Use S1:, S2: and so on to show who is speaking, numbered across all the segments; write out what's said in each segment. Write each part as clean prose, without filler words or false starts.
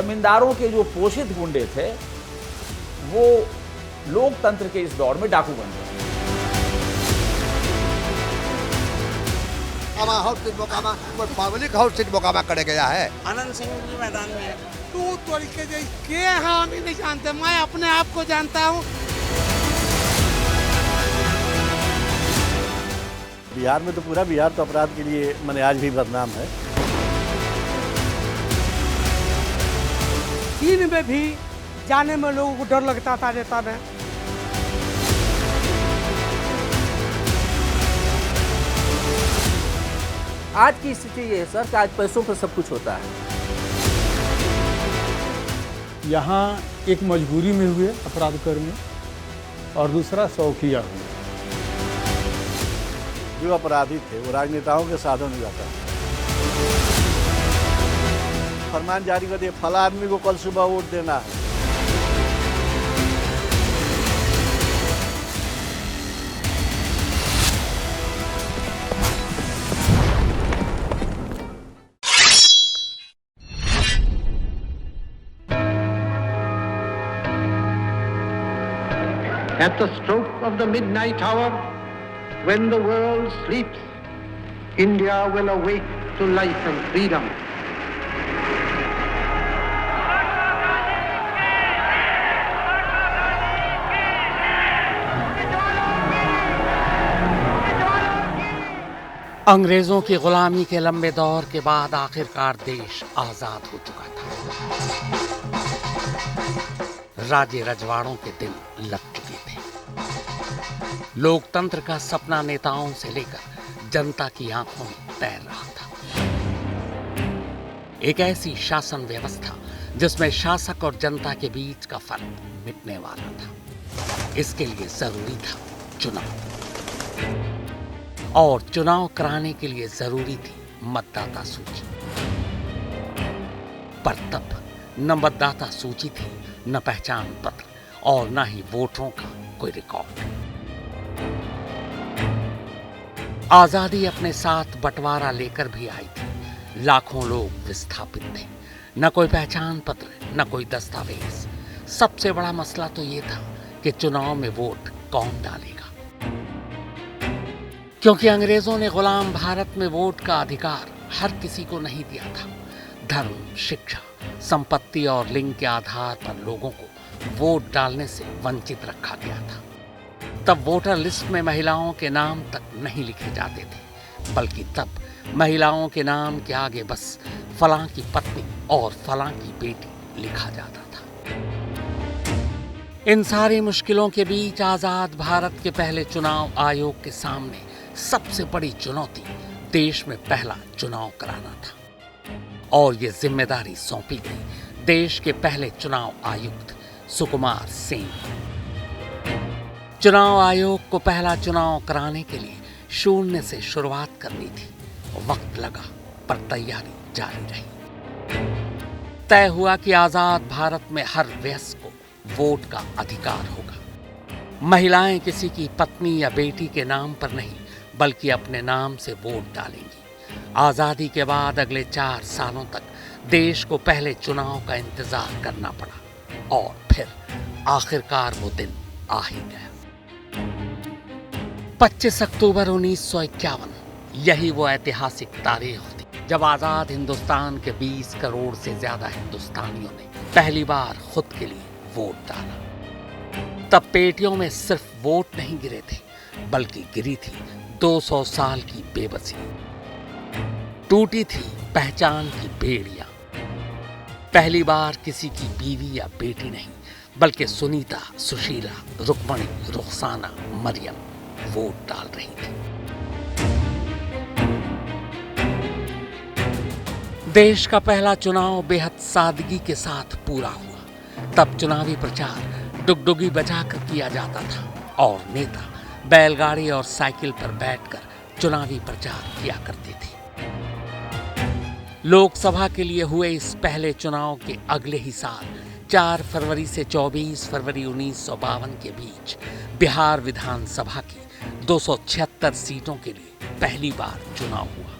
S1: जमींदारों के जो पोषित गुंडे थे वो लोकतंत्र के इस दौर में डाकू बन गए।
S2: कोई पब्लिक हाउस सीट मोकामा करे गया है।
S3: आनंद सिंह जी मैदान में
S4: तू तरीके के हम ही नहीं जानते, मैं अपने आप को जानता हूँ।
S5: बिहार में तो पूरा बिहार तो अपराध के लिए मैंने आज भी बदनाम है।
S4: चीन में भी जाने में लोगों को डर लगता था नेता में।
S6: आज की स्थिति ये है सर कि आज पैसों पर सब कुछ होता है।
S7: यहाँ एक मजबूरी में हुए अपराध कर्मी और दूसरा शौकिया हुए।
S5: जो अपराधी थे वो राजनेताओं के साधन में जाता है। फरमान जारी कर दिया फला आदमी को कल सुबह वोट देना है।
S8: At the stroke of the midnight hour, when the world sleeps, India will awake to life and freedom.
S3: अंग्रेजों की गुलामी के लंबे दौर के बाद आखिरकार देश आजाद हो चुका था। राज्य रजवाड़ों के दिन लग चुके थे। लोकतंत्र का सपना नेताओं से लेकर जनता की आंखों में तैर रहा था। एक ऐसी शासन व्यवस्था जिसमें शासक और जनता के बीच का फर्क मिटने वाला था। इसके लिए जरूरी था चुनाव, और चुनाव कराने के लिए जरूरी थी मतदाता सूची। पर तब न मतदाता सूची थी, न पहचान पत्र, और न ही वोटरों का कोई रिकॉर्ड। आजादी अपने साथ बंटवारा लेकर भी आई थी। लाखों लोग विस्थापित थे, न कोई पहचान पत्र, न कोई दस्तावेज। सबसे बड़ा मसला तो ये था कि चुनाव में वोट कौन डालेगा, क्योंकि अंग्रेजों ने गुलाम भारत में वोट का अधिकार हर किसी को नहीं दिया था। धर्म, शिक्षा, संपत्ति और लिंग के आधार पर लोगों को वोट डालने से वंचित रखा गया था। तब वोटर लिस्ट में महिलाओं के नाम तक नहीं लिखे जाते थे, बल्कि तब महिलाओं के नाम के आगे बस फलां की पत्नी और फलां की बेटी लिखा जाता था। इन सारी मुश्किलों के बीच आजाद भारत के पहले चुनाव आयोग के सामने सबसे बड़ी चुनौती देश में पहला चुनाव कराना था, और ये जिम्मेदारी सौंपी गई देश के पहले चुनाव आयुक्त सुकुमार सिंह। चुनाव आयोग को पहला चुनाव कराने के लिए शून्य से शुरुआत करनी थी। वक्त लगा, पर तैयारी जारी रही। तय हुआ कि आजाद भारत में हर वयस्क को वोट का अधिकार होगा। महिलाएं किसी की पत्नी या बेटी के नाम पर नहीं, बल्कि अपने नाम से वोट डालेंगी। आजादी के बाद अगले 4 सालों तक देश को पहले चुनाव का इंतजार करना पड़ा, और फिर आखिरकार वो दिन आ ही गया। 25 अक्टूबर 1951, यही वो ऐतिहासिक तारीख थी जब आजाद हिंदुस्तान के 20 करोड़ से ज्यादा हिंदुस्तानियों ने पहली बार खुद के लिए वोट डाला। तब पेटियों में सिर्फ वोट नहीं गिरे थे, बल्कि गिरी थी 200 साल की बेबसी। टूटी थी पहचान की बेड़ियां। पहली बार किसी की बीवी या बेटी नहीं, बल्कि सुनीता, सुशीला, रुक्मणी, रुखसाना, मरियम वोट डाल रही थी। देश का पहला चुनाव बेहद सादगी के साथ पूरा हुआ। तब चुनावी प्रचार डुगडुगी बजाकर किया जाता था, और नेता बैलगाड़ी और साइकिल पर बैठकर चुनावी प्रचार किया करते थे। लोकसभा के लिए हुए इस पहले चुनाव के अगले ही साल 4 फरवरी से 24 फरवरी 1952 के बीच बिहार विधानसभा की 276 सीटों के लिए पहली बार चुनाव हुआ।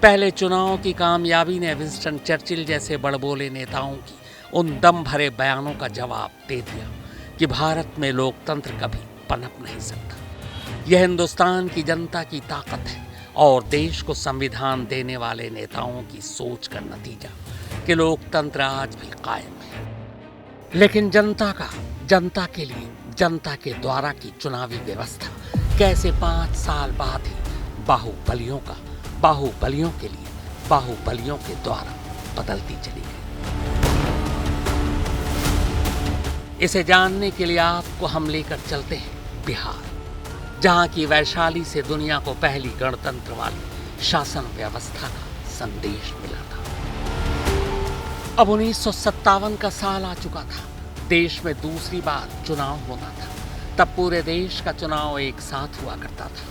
S3: पहले चुनाव की कामयाबी ने विंस्टन चर्चिल जैसे बड़बोले नेताओं की उन दम भरे बयानों का जवाब दे दिया कि भारत में लोकतंत्र कभी पनप नहीं सकता। यह हिंदुस्तान की जनता की ताकत है और देश को संविधान देने वाले नेताओं की सोच का नतीजा कि लोकतंत्र आज भी कायम है। लेकिन जनता के लिए जनता के द्वारा की चुनावी व्यवस्था कैसे 5 साल बाद ही बाहुबलियों के लिए बाहुबलियों के द्वारा बदलती चली गई। इसे जानने के लिए आपको हम लेकर चलते हैं बिहार, जहां की वैशाली से दुनिया को पहली गणतंत्र वाली शासन व्यवस्था का संदेश मिला था। अब 1957 का साल आ चुका था। देश में दूसरी बार चुनाव होना था। तब पूरे देश का चुनाव एक साथ हुआ करता था।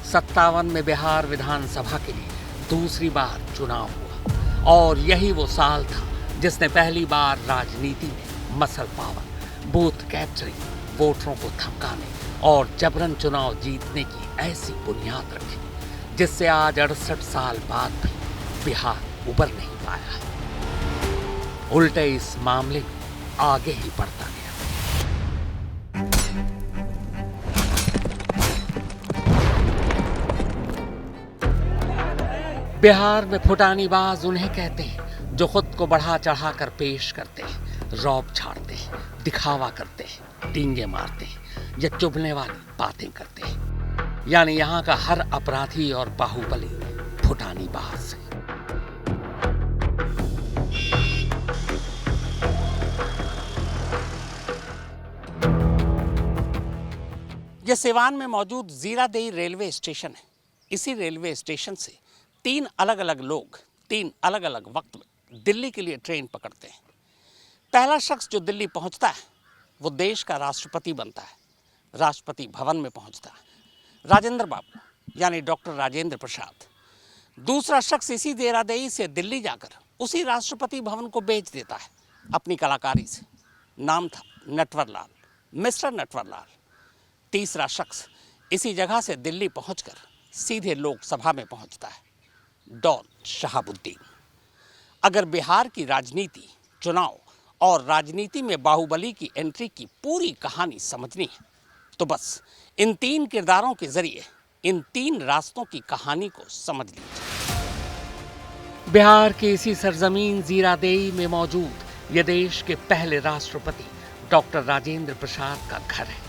S3: 57 में बिहार विधानसभा के लिए दूसरी बार चुनाव हुआ और यही वो साल था जिसने पहली बार राजनीति में मसल पावर, बूथ कैप्चरिंग, वोटरों को धमकाने और जबरन चुनाव जीतने की ऐसी बुनियाद रखी जिससे आज 68 साल बाद भी बिहार उबर नहीं पाया है। उल्टे इस मामले में आगे ही बढ़ता गया। बिहार में फुटानीबाज उन्हें कहते हैं जो खुद को बढ़ा चढ़ा कर पेश करते हैं, रौब झाड़ते हैं, दिखावा करते हैं, डींगे मारते हैं या चुभने वाली बातें करते हैं। यानी यहाँ का हर अपराधी और बाहुबली फुटानीबाज है। यह सिवान में मौजूद जीरादेई रेलवे स्टेशन है। इसी रेलवे स्टेशन से 3 अलग अलग लोग 3 अलग अलग वक्त में दिल्ली के लिए ट्रेन पकड़ते हैं। पहला शख्स जो दिल्ली पहुंचता है वो देश का राष्ट्रपति बनता है। राष्ट्रपति भवन में पहुंचता है राजेंद्र बाबू यानी डॉक्टर राजेंद्र प्रसाद। दूसरा शख्स इसी जीरादेई से दिल्ली जाकर उसी राष्ट्रपति भवन को बेच देता है अपनी कलाकारी से। नाम था नटवरलाल, मिस्टर नटवरलाल। तीसरा शख्स इसी जगह से दिल्ली पहुंचकर सीधे लोकसभा में पहुंचता है, डॉन शहाबुद्दीन। अगर बिहार की राजनीति, चुनाव और राजनीति में बाहुबली की एंट्री की पूरी कहानी समझनी है तो बस इन 3 किरदारों के जरिए इन 3 रास्तों की कहानी को समझ लीजिए। बिहार के इसी सरजमीन जीरादेई में मौजूद यह देश के पहले राष्ट्रपति डॉक्टर राजेंद्र प्रसाद का घर है।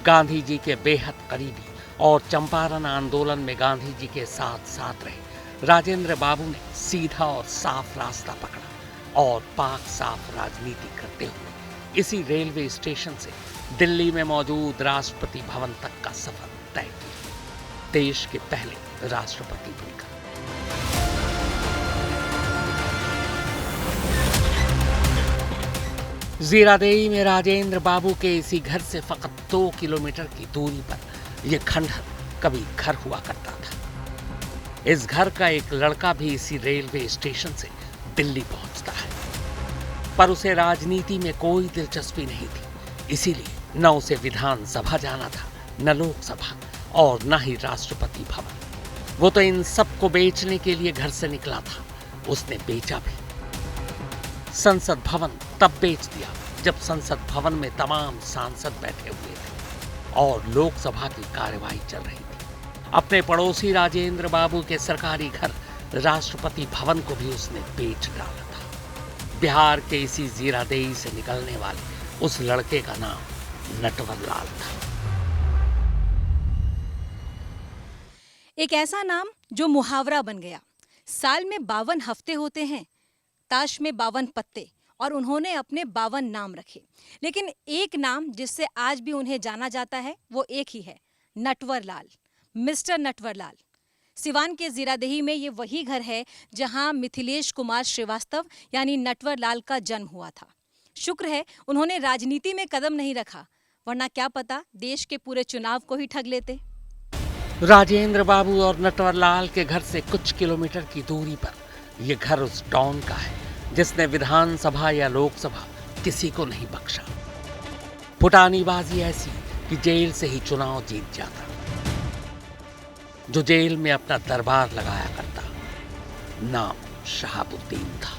S3: गांधी जी के बेहद करीबी और चंपारण आंदोलन में गांधी जी के साथ साथ रहे राजेंद्र बाबू ने सीधा और साफ रास्ता पकड़ा और पाक साफ राजनीति करते हुए इसी रेलवे स्टेशन से दिल्ली में मौजूद राष्ट्रपति भवन तक का सफर तय किया, देश के पहले राष्ट्रपति बनकर। जीरादेई में राजेंद्र बाबू के इसी घर से फकत 2 किलोमीटर की दूरी पर यह खंडहर कभी घर हुआ करता था। इस घर का एक लड़का भी इसी रेलवे स्टेशन से दिल्ली पहुंचता है, पर उसे राजनीति में कोई दिलचस्पी नहीं थी। इसीलिए न उसे विधानसभा जाना था, न लोकसभा और न ही राष्ट्रपति भवन। वो तो इन सब को बेचने के लिए घर से निकला था। उसने बेचा भी। संसद भवन तब बेच दिया जब संसद भवन में तमाम सांसद बैठे हुए थे और लोकसभा की कार्यवाही चल रही थी। अपने पड़ोसी राजेंद्र बाबू के सरकारी घर राष्ट्रपति भवन को भी उसने बेच डाला था। बिहार के इसी जीरादेई से निकलने वाले उस लड़के का नाम नटवरलाल था।
S9: एक ऐसा नाम जो मुहावरा बन गया। साल में 52 हफ्ते होते हैं, ताश में 52 पत्ते, और उन्होंने अपने 52 नाम रखे। लेकिन एक नाम जिससे आज भी उन्हें जाना जाता है वो एक ही है, नटवरलाल, मिस्टर नटवरलाल। सिवान के जीरादेही में ये वही घर है जहां मिथिलेश कुमार श्रीवास्तव यानी नटवरलाल का जन्म हुआ था। शुक्र है उन्होंने राजनीति में कदम नहीं रखा, वरना क्या पता देश के पूरे चुनाव को ही ठग लेते।
S3: राजेंद्र बाबू और नटवरलाल के घर से कुछ किलोमीटर की दूरी पर यह घर उस डॉन का है जिसने विधानसभा या लोकसभा किसी को नहीं बख्शा। फुटानीबाजी ऐसी कि जेल से ही चुनाव जीत जाता, जो जेल में अपना दरबार लगाया करता। नाम शहाबुद्दीन था।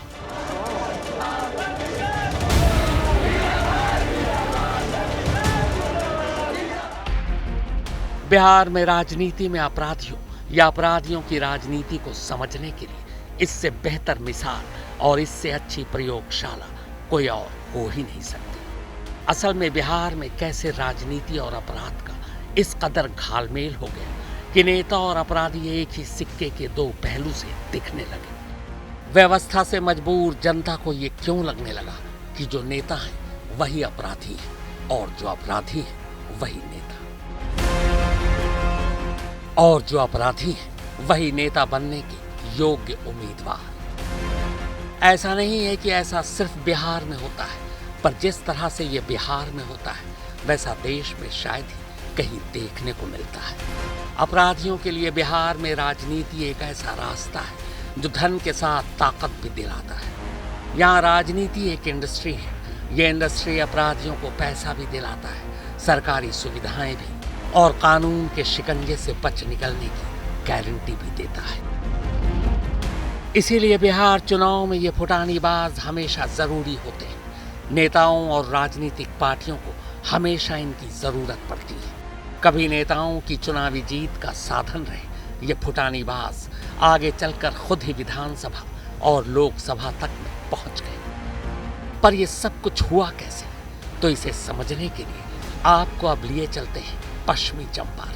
S3: बिहार में राजनीति में अपराधियों या अपराधियों की राजनीति को समझने के लिए इससे बेहतर मिसाल और इससे अच्छी प्रयोगशाला कोई और हो ही नहीं सकती। असल में बिहार में कैसे राजनीति और अपराध का इस कदर घालमेल हो गया कि नेता और अपराधी एक ही सिक्के के दो पहलू से दिखने लगे। व्यवस्था से मजबूर जनता को ये क्यों लगने लगा कि जो नेता है वही अपराधी है और जो अपराधी है वही नेता, और जो अपराधी है वही नेता बनने के योग्य उम्मीदवार। ऐसा नहीं है कि ऐसा सिर्फ बिहार में होता है, पर जिस तरह से ये बिहार में होता है वैसा देश में शायद ही कहीं देखने को मिलता है। अपराधियों के लिए बिहार में राजनीति एक ऐसा रास्ता है जो धन के साथ ताकत भी दिलाता है। यहाँ राजनीति एक इंडस्ट्री है। ये इंडस्ट्री अपराधियों को पैसा भी दिलाता है, सरकारी सुविधाएं भी, और कानून के शिकंजे से बच निकलने की गारंटी भी देता है। इसीलिए बिहार चुनाव में ये फुटानीबाज हमेशा जरूरी होते हैं। नेताओं और राजनीतिक पार्टियों को हमेशा इनकी जरूरत पड़ती है। कभी नेताओं की चुनावी जीत का साधन रहे ये फुटानीबाज आगे चलकर खुद ही विधानसभा और लोकसभा तक में पहुंच गए। पर ये सब कुछ हुआ कैसे, तो इसे समझने के लिए आपको अब लिए चलते हैं पश्चिमी चंपारण।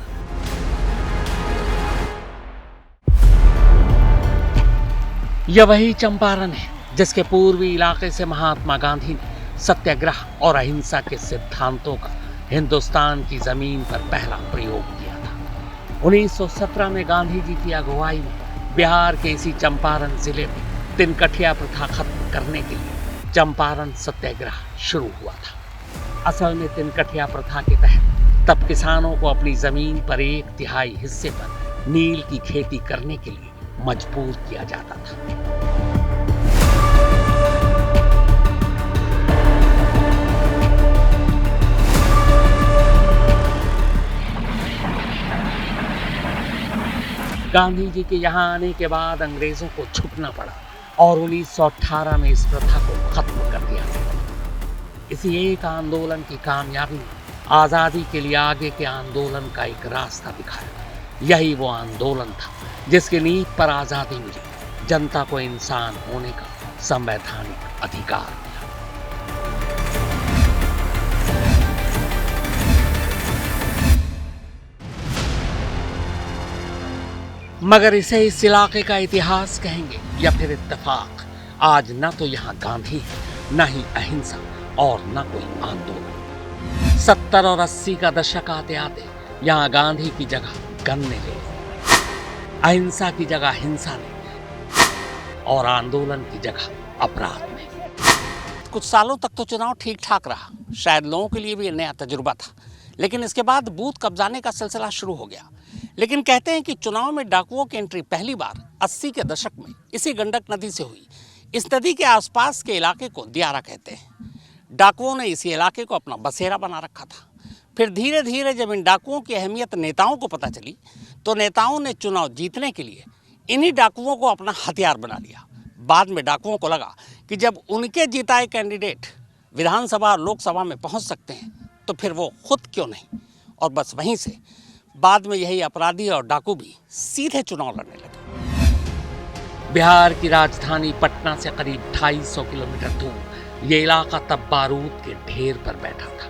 S3: यह वही चंपारण है जिसके पूर्वी इलाके से महात्मा गांधी ने सत्याग्रह और अहिंसा के सिद्धांतों का हिंदुस्तान की जमीन पर पहला प्रयोग किया था। 1917 में गांधी जी की अगुवाई में बिहार के इसी चंपारण जिले में तिनकठिया प्रथा खत्म करने के लिए चंपारण सत्याग्रह शुरू हुआ था। असल में तिनकठिया प्रथा के तहत तब किसानों को अपनी जमीन पर 1/3 हिस्से पर नील की खेती करने के लिए मजबूर किया जाता था। गांधी जी के यहाँ आने के बाद अंग्रेजों को झुकना पड़ा और 1918 में इस प्रथा को खत्म कर दिया गया। इसी एक आंदोलन की कामयाबी ने आज़ादी के लिए आगे के आंदोलन का एक रास्ता दिखाया। यही वो आंदोलन था जिसकी नींव पर आज़ादी मिली, जनता को इंसान होने का संवैधानिक अधिकार मिला। मगर इसे इस इलाके का इतिहास कहेंगे या फिर इत्तेफाक। आज न तो यहाँ गांधी है, न ही अहिंसा और न कोई आंदोलन। 70 और 80 का दशक आते आते यहाँ गांधी की जगह गन ने ले ली, अहिंसा की जगह हिंसा ने, और आंदोलन की जगह अपराध ने। कुछ सालों तक तो चुनाव ठीक ठाक रहा, शायद लोगों के लिए भी एक नया तजुर्बा था। लेकिन इसके बाद बूथ कब्जाने का सिलसिला शुरू हो गया। लेकिन कहते हैं कि चुनाव में डाकुओं की एंट्री पहली बार 80 के दशक में इसी गंडक नदी से हुई। इस नदी के आसपास के इलाके को दियारा कहते हैं। डाकुओं ने इसी इलाके को अपना बसेरा बना रखा था। फिर धीरे धीरे जब इन डाकुओं की अहमियत नेताओं को पता चली तो नेताओं ने चुनाव जीतने के लिए इन्हीं डाकुओं को अपना हथियार बना लिया। बाद में डाकुओं को लगा कि जब उनके जिताए कैंडिडेट विधानसभा और लोकसभा में पहुंच सकते हैं तो फिर वो खुद क्यों नहीं, और बस वहीं से बाद में यही अपराधी और डाकू भी सीधे चुनाव लड़ने लगे। बिहार की राजधानी पटना से करीब 250 किलोमीटर दूर ये इलाका तब बारूद के ढेर पर बैठा था।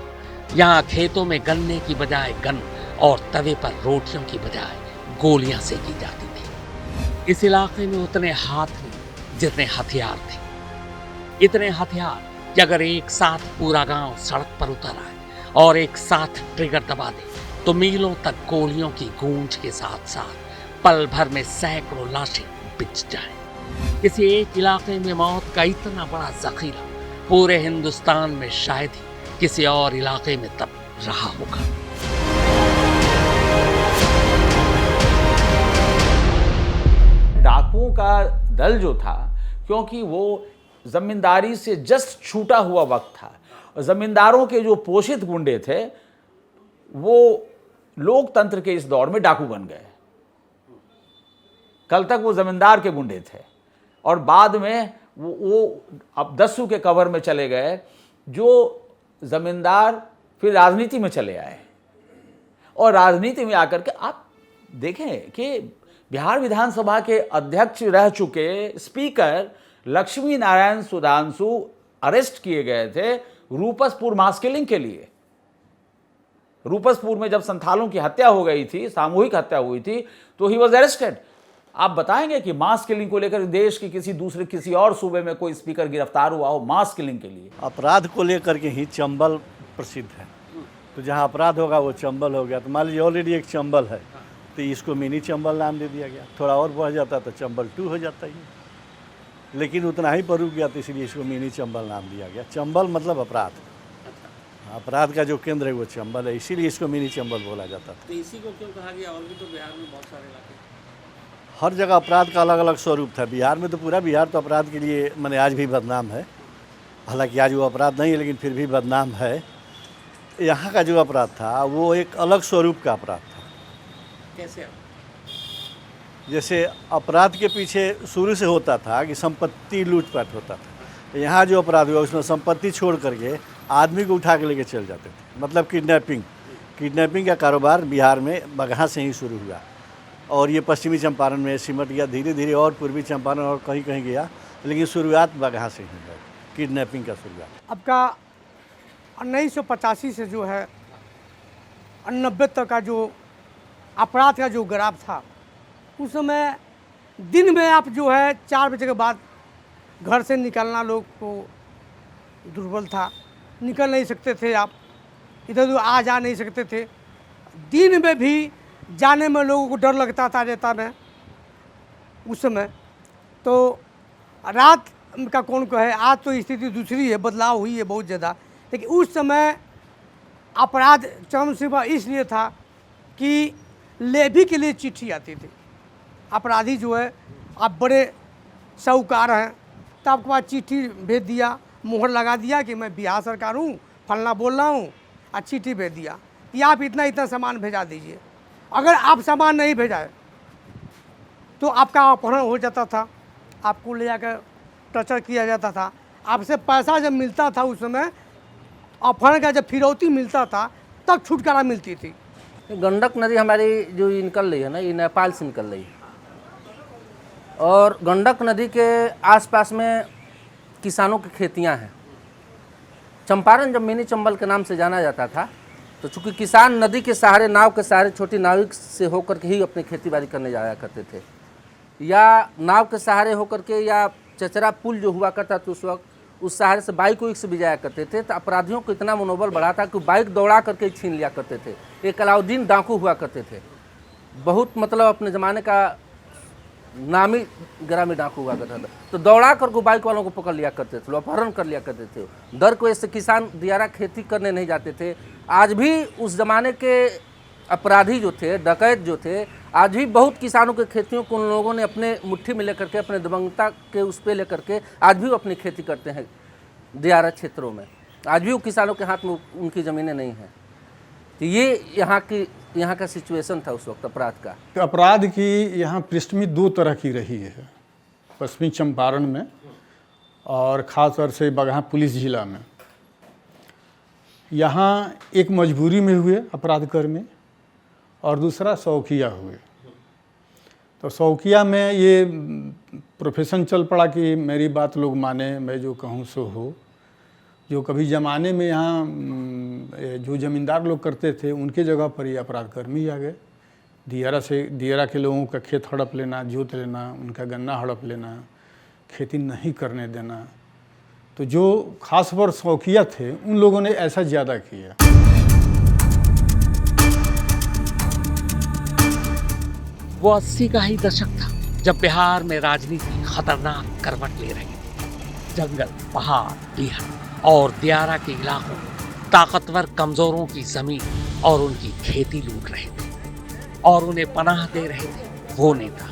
S3: यहाँ खेतों में गन्ने की बजाय गन और तवे पर रोटियों की बजाय गोलियां सेकी जाती थी। इस इलाके में उतने हाथ नहीं जितने हथियार थे। इतने हथियार कि अगर एक साथ पूरा गांव सड़क पर उतर आए और एक साथ ट्रिगर दबा दे तो मीलों तक गोलियों की गूंज के साथ साथ पल भर में सैकड़ों लाशें बिछ जाएं। किसी एक इलाके में मौत का इतना बड़ा जखीरा पूरे हिंदुस्तान में शायद ही किसी और इलाके में तब रहा होगा।
S1: डाकुओं का दल जो था, क्योंकि वो जमींदारी से जस्ट छूटा हुआ वक्त था, जमींदारों के जो पोषित गुंडे थे वो लोकतंत्र के इस दौर में डाकू बन गए। कल तक वो जमींदार के गुंडे थे और बाद में वो अब दस्यु के कवर में चले गए। जो जमींदार फिर राजनीति में चले आए और राजनीति में आकर के आप देखें कि बिहार विधानसभा के अध्यक्ष रह चुके स्पीकर लक्ष्मी नारायण सुधांशु अरेस्ट किए गए थे रूपसपुर मास किलिंग के लिए। रूपसपुर में जब संथालों की हत्या हो गई थी, सामूहिक हत्या हुई थी, तो ही वॉज अरेस्टेड। आप बताएंगे कि मास किलिंग को लेकर देश के किसी और सूबे में कोई स्पीकर गिरफ्तार हुआ हो मास किलिंग के लिए?
S5: अपराध को लेकर के ही चंबल प्रसिद्ध है। तो जहाँ अपराध होगा वो चंबल हो गया। तो मान लीजिए ऑलरेडी एक चंबल है तो इसको मिनी चंबल नाम दे दिया गया। थोड़ा और बढ़ जाता तो चंबल 2 हो जाता है, लेकिन उतना ही पर रुक गया तो इसलिए इसको मिनी चंबल नाम दिया गया। चंबल मतलब अपराध, अपराध का जो केंद्र है वो चंबल है, इसीलिए इसको मिनी चंबल बोला जाता था।
S3: तो इसी को क्यों कहा गया? और भी तो बिहार में बहुत सारे इलाके,
S5: हर जगह अपराध का अलग अलग स्वरूप था। बिहार में तो पूरा बिहार तो अपराध के लिए मैंने आज भी बदनाम है। हालांकि आज वो अपराध नहीं है लेकिन फिर भी बदनाम है। यहाँ का जो अपराध था वो एक अलग स्वरूप का अपराध था।
S3: कैसे?
S5: जैसे अपराध के पीछे शुरू से होता था कि संपत्ति लूटपाट होता था। यहाँ जो अपराध हुआ उसमें संपत्ति छोड़ करके आदमी को उठा के लेके चल जाते थे, मतलब किडनैपिंग का कारोबार बिहार में बगहा से ही शुरू हुआ और ये पश्चिमी चंपारण में सिमट गया, धीरे धीरे और पूर्वी चंपारण और कहीं कहीं गया, लेकिन शुरुआत बगहा से ही है किडनैपिंग का शुरुआत।
S4: अब का 1985 से जो है 90 तक का जो अपराध का जो ग्राफ था, उस समय दिन में आप जो है 4 बजे के बाद घर से निकलना लोग को दुर्बल था, निकल नहीं सकते थे, आप इधर उधर आ जा नहीं सकते थे। दिन में भी जाने में लोगों को डर लगता था नेता में उस समय। तो रात का कौन कहे, आज तो स्थिति दूसरी है, बदलाव हुई है बहुत ज़्यादा। लेकिन उस समय अपराध चरम सीमा इसलिए था कि लेवी के लिए चिट्ठी आती थी। अपराधी जो है, आप बड़े साहूकार हैं तो आपके पास चिट्ठी भेज दिया, मोहर लगा दिया कि मैं बिहार सरकार हूँ, फलना बोल रहा हूँ, और चिट्ठी भेज दिया कि आप इतना इतना सामान भेजा दीजिए। अगर आप सामान नहीं भेजाए तो आपका अपहरण हो जाता था, आपको ले जाकर टॉर्चर किया जाता था। आपसे पैसा जब मिलता था उस समय, अपहरण का जब फिरौती मिलता था तब छुटकारा मिलती थी।
S6: गंडक नदी हमारी जो निकल रही है ना, ये नेपाल से निकल रही है और गंडक नदी के आसपास में किसानों की खेतियां हैं। चंपारण जब मिनी चंबल के नाम से जाना जाता था तो चूँकि किसान नदी के सहारे, नाव के सहारे, छोटी नाविक से होकर के ही अपनी खेती बाड़ी करने जाया करते थे, या नाव के सहारे होकर के, या चचरा पुल जो हुआ करता था उस वक्त, उस सहारे से बाइक उइक से भी जाया करते थे। तो अपराधियों को इतना मनोबल बढ़ा था कि बाइक दौड़ा करके छीन लिया करते थे। एक अलाउद्दीन डाकू हुआ करते थे, बहुत मतलब अपने ज़माने का नामी ग्रामीण डाकू हुआ करता था। तो दौड़ा करके बाइक वालों को पकड़ लिया करते थे, अपहरण कर लिया करते थे। डर की वजह से किसान दियारा खेती करने नहीं जाते थे। आज भी उस ज़माने के अपराधी जो थे, डकैत जो थे, आज भी बहुत किसानों की खेतियों को उन लोगों ने अपने मुट्ठी में लेकर के, अपने दबंगता के उस पर लेकर के आज भी वो अपनी खेती करते हैं दियारा क्षेत्रों में। आज भी वो किसानों के हाथ में उनकी ज़मीनें नहीं हैं। तो ये यहाँ का सिचुएशन था उस वक्त अपराध का।
S7: तो अपराध की यहाँ पृष्ठभूमि 2 तरह की रही है, पश्चिमी चंपारण में और ख़ास तौर से बगहा पुलिस जिला में। यहाँ एक मजबूरी में हुए अपराध कर्मी और दूसरा शौकिया हुए। तो शौकिया में ये प्रोफेशन चल पड़ा कि मेरी बात लोग माने, मैं जो कहूँ सो हो। जो कभी ज़माने में यहाँ जो ज़मींदार लोग करते थे उनके जगह पर ये अपराध कर्मी आ गए। दियारा के लोगों का खेत हड़प लेना, जोत लेना, उनका गन्ना हड़प लेना, खेती नहीं करने देना। तो जो खास पर शौकिया थे उन लोगों ने ऐसा ज़्यादा किया।
S3: वो 80 का ही दशक था जब बिहार में राजनीति खतरनाक करवट ले रही थी। जंगल, पहाड़, बिहार और दियारा के इलाकों ताकतवर कमजोरों की जमीन और उनकी खेती लूट रहे थे और उन्हें पनाह दे रहे थे वो नेता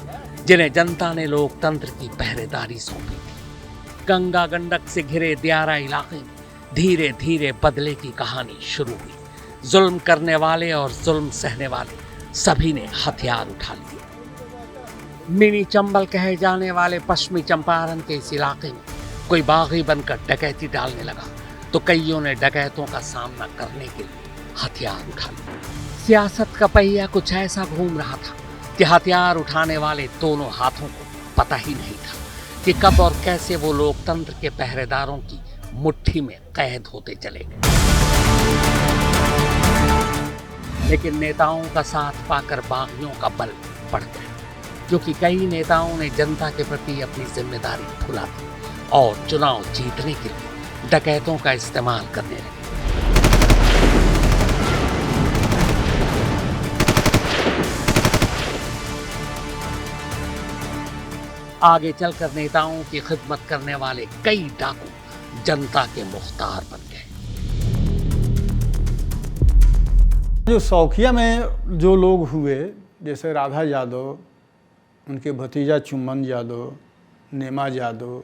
S3: जिन्हें जनता ने लोकतंत्र की पहरेदारी सौंपी थी। गंगा गंडक से घिरे दियारा इलाके में धीरे धीरे बदले की कहानी शुरू हुई। जुल्म करने वाले और जुल्म सहने वाले सभी ने हथियार उठा लिए। मिनी चंबल कहे जाने वाले पश्चिमी चंपारण के इस इलाके में कोई बागी बनकर डकैती डालने लगा तो कईयों ने डकैतों का सामना करने के लिए हथियार उठा लिया। सियासत का पहिया कुछ ऐसा घूम रहा था कि हथियार उठाने वाले दोनों हाथों को पता ही नहीं था कि कब और कैसे वो लोकतंत्र के पहरेदारों की मुट्ठी में कैद होते चले गए। लेकिन नेताओं का साथ पाकर बागियों का बल बढ़ गया, क्योंकि कई नेताओं ने जनता के प्रति अपनी जिम्मेदारी भुला दी और चुनाव जीतने के लिए डकैतों का इस्तेमाल करने लगे। आगे चलकर नेताओं की खिदमत करने वाले कई डाकू जनता के मुख्तार बन गए।
S7: जो सौखिया में जो लोग हुए, जैसे राधा यादव, उनके भतीजा चुम्बन यादव, नेमा यादव,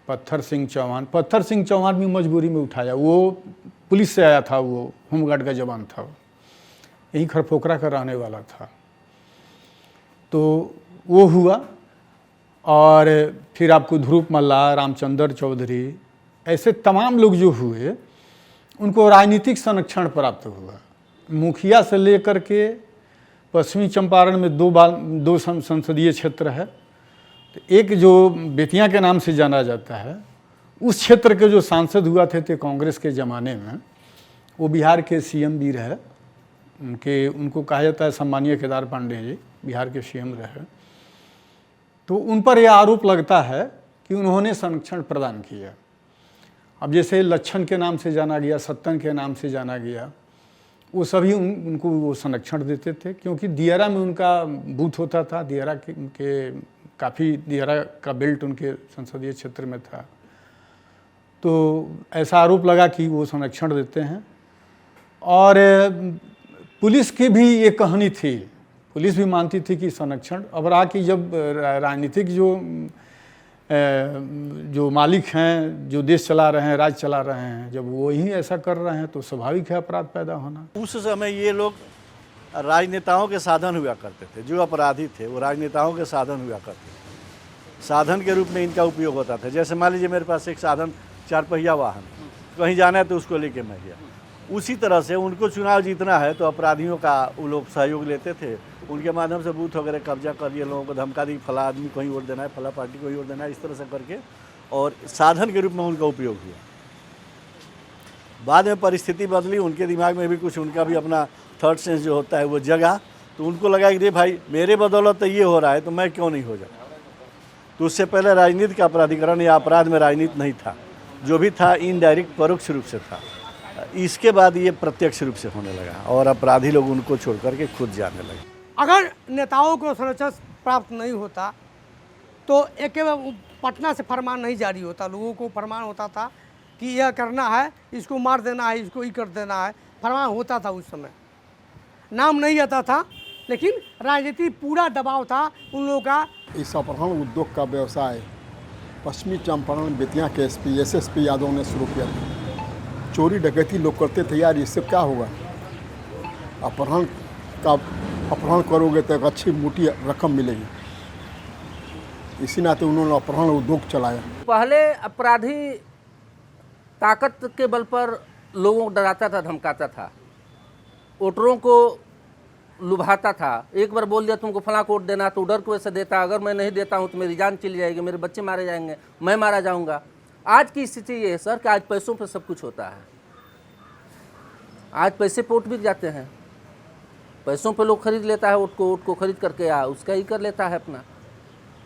S7: पत्थर सिंह चौहान। पत्थर सिंह चौहान भी मजबूरी में उठाया, वो पुलिस से आया था, वो होमगार्ड का जवान था, यहीं खरपोखरा का रहने वाला था। तो वो हुआ। और फिर आपको ध्रुव मल्ला, रामचंद्र चौधरी, ऐसे तमाम लोग जो हुए उनको राजनीतिक संरक्षण प्राप्त हुआ। मुखिया से लेकर के पश्चिमी चंपारण में दो संसदीय क्षेत्र है। तो एक जो बेतिया के नाम से जाना जाता है, उस क्षेत्र के जो सांसद हुआ थे कांग्रेस के ज़माने में, वो बिहार के सीएम भी रहे। उनको कहा जाता है सम्मानीय केदार पांडे जी, बिहार के सीएम रहे। तो उन पर यह आरोप लगता है कि उन्होंने संरक्षण प्रदान किया। अब जैसे लच्छन के नाम से जाना गया, सत्तन के नाम से जाना गया, वो सभी उनको वो संरक्षण देते थे, क्योंकि दियारा में उनका बूथ होता था। दियारा के काफ़ी दियारा का बेल्ट उनके संसदीय क्षेत्र में था। तो ऐसा आरोप लगा कि वो संरक्षण देते हैं। और पुलिस की भी ये कहानी थी, पुलिस भी मानती थी कि संरक्षण। अब रहा कि जब राजनीतिक जो मालिक हैं, जो देश चला रहे हैं, राज्य चला रहे हैं, जब वो ही ऐसा कर रहे हैं तो स्वाभाविक है अपराध पैदा होना।
S5: उस समय ये लोग राजनेताओं के साधन हुआ करते थे। जो अपराधी थे वो राजनेताओं के साधन हुआ करते थे, साधन के रूप में इनका उपयोग होता था। जैसे मान लीजिए मेरे पास एक साधन, 4 पहिया वाहन, कहीं जाना है तो उसको लेके मैं गया। उसी तरह से उनको चुनाव जीतना है तो अपराधियों का वो लोग सहयोग लेते थे। उनके माध्यम से बूथ वगैरह कब्जा कर दिए, लोगों को धमका दी, फला आदमी को ही वोट देना है, फला पार्टी को ही वोट देना है, इस तरह से करके और साधन के रूप में उनका उपयोग हुआ। बाद में परिस्थिति बदली, उनके दिमाग में भी कुछ, उनका भी अपना थर्ड सेंस जो होता है वो जगा। तो उनको लगा कि रे भाई मेरे बदौलत तो ये हो रहा है तो मैं क्यों नहीं हो जाऊँ। तो उससे पहले राजनीति का अपराधीकरण या अपराध में राजनीति नहीं था, जो भी था इनडायरेक्ट परोक्ष रूप से था। इसके बाद ये प्रत्यक्ष रूप से होने लगा और अपराधी लोग उनको छोड़ करके खुद जाने लगे।
S4: अगर नेताओं को संरक्षण प्राप्त नहीं होता तो एक पटना से फरमान नहीं जारी होता, लोगों को फरमान होता था कि यह करना है, इसको मार देना है, इसको ही कर देना है, फरमान होता था। उस समय नाम नहीं आता था, लेकिन राजनीति पूरा दबाव था उन लोगों का।
S10: इस अपहरण उद्योग का व्यवसाय पश्चिमी चंपारण बेतिया के एसएसपी यादव ने शुरू किया था। चोरी डकैती लोग करते थे, यार इससे क्या होगा, अपहरण करोगे तो एक अच्छी मोटी रकम मिलेगी। इसी नाते उन्होंने अपहरण उद्योग चलाया।
S6: पहले अपराधी ताकत के बल पर लोगों को डराता था, धमकाता था, वोटरों को लुभाता था। एक बार बोल दिया तुमको फला वोट देना तो डर की वजह से देता, अगर मैं नहीं देता हूँ तो मेरी जान चली जाएगी, मेरे बच्चे मारे जाएंगे, मैं मारा जाऊँगा। आज की स्थिति ये है सर कि आज पैसों पर सब कुछ होता है। आज पैसे पे वोट बिक जाते हैं, पैसों पे लोग खरीद लेता है वोट को खरीद करके उसका ही कर लेता है अपना।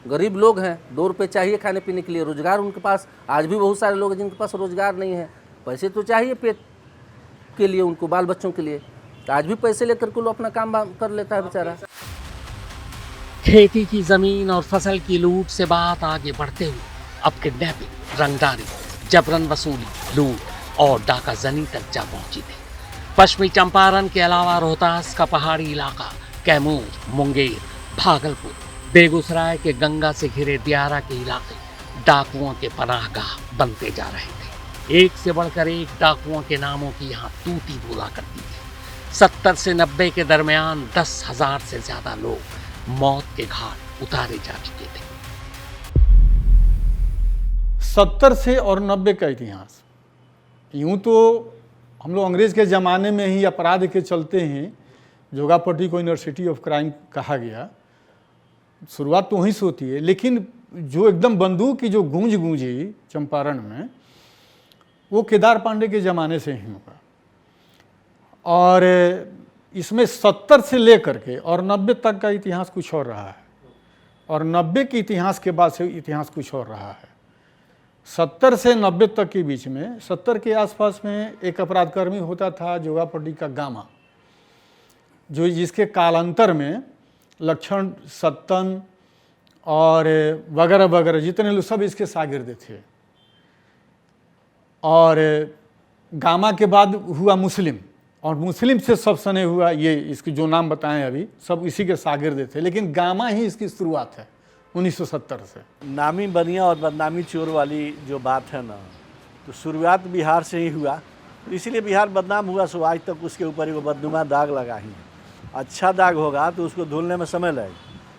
S6: गरीब लोग हैं, 2 रुपये चाहिए खाने पीने के लिए, रोजगार उनके पास आज भी बहुत सारे लोग हैं जिनके पास रोजगार नहीं है, पैसे तो चाहिए पेट के लिए उनको, बाल बच्चों के लिए, तो आज भी पैसे लेकर के लोग अपना काम कर लेता है बेचारा।
S3: खेती की जमीन और फसल की लूट से बात आगे बढ़ते हुए अब किडनैपिंग, रंगदारी, जबरन वसूली, लूट और डाका जनी तक जा पहुंची थी। पश्चिमी चंपारण के अलावा रोहतास का पहाड़ी इलाका, कैमूर, मुंगेर, भागलपुर, बेगूसराय के गंगा से घिरे दियारा के इलाके डाकुओं के पनाहगाह बनते जा रहे थे। एक से बढ़कर एक डाकुओं के नामों की यहाँ तूती बोला करती थी। 70 से 90 के दरमियान 10,000 से ज्यादा लोग मौत के घाट उतारे जा चुके थे।
S7: 70 से और 90 का इतिहास, यूं तो हम लोग अंग्रेज़ के ज़माने में ही अपराध के चलते ही जोगापट्टी को यूनिवर्सिटी ऑफ क्राइम कहा गया। शुरुआत तो वहीं से होती है, लेकिन जो एकदम बंदूक की जो गूंज गूंजी चंपारण में, वो केदार पांडे के ज़माने से ही होगा। और इसमें 70 से लेकर के और 90 तक का इतिहास कुछ और रहा है, और 90 के इतिहास के बाद से इतिहास कुछ और रहा है। 70 से 90 तक के बीच में, 70 के आसपास में एक अपराधकर्मी होता था जोगापट्टी का गामा, जो जिसके कालांतर में लक्षण, सत्तन और वगैरह वगैरह जितने लोग सब इसके शागिर्द थे। और गामा के बाद हुआ मुस्लिम, और मुस्लिम से सब सने हुआ ये, इसके जो नाम बताएं अभी, सब इसी के शागिर्द थे। लेकिन गामा ही इसकी शुरुआत है 1970 से।
S5: नामी बनिया और बदनामी चोर वाली जो बात है ना, तो शुरुआत बिहार से ही हुआ, तो इसीलिए बिहार बदनाम हुआ। सो आज तक उसके ऊपर एक बदनुमा दाग लगा ही है। अच्छा दाग होगा तो उसको धुलने में समय लगेगा,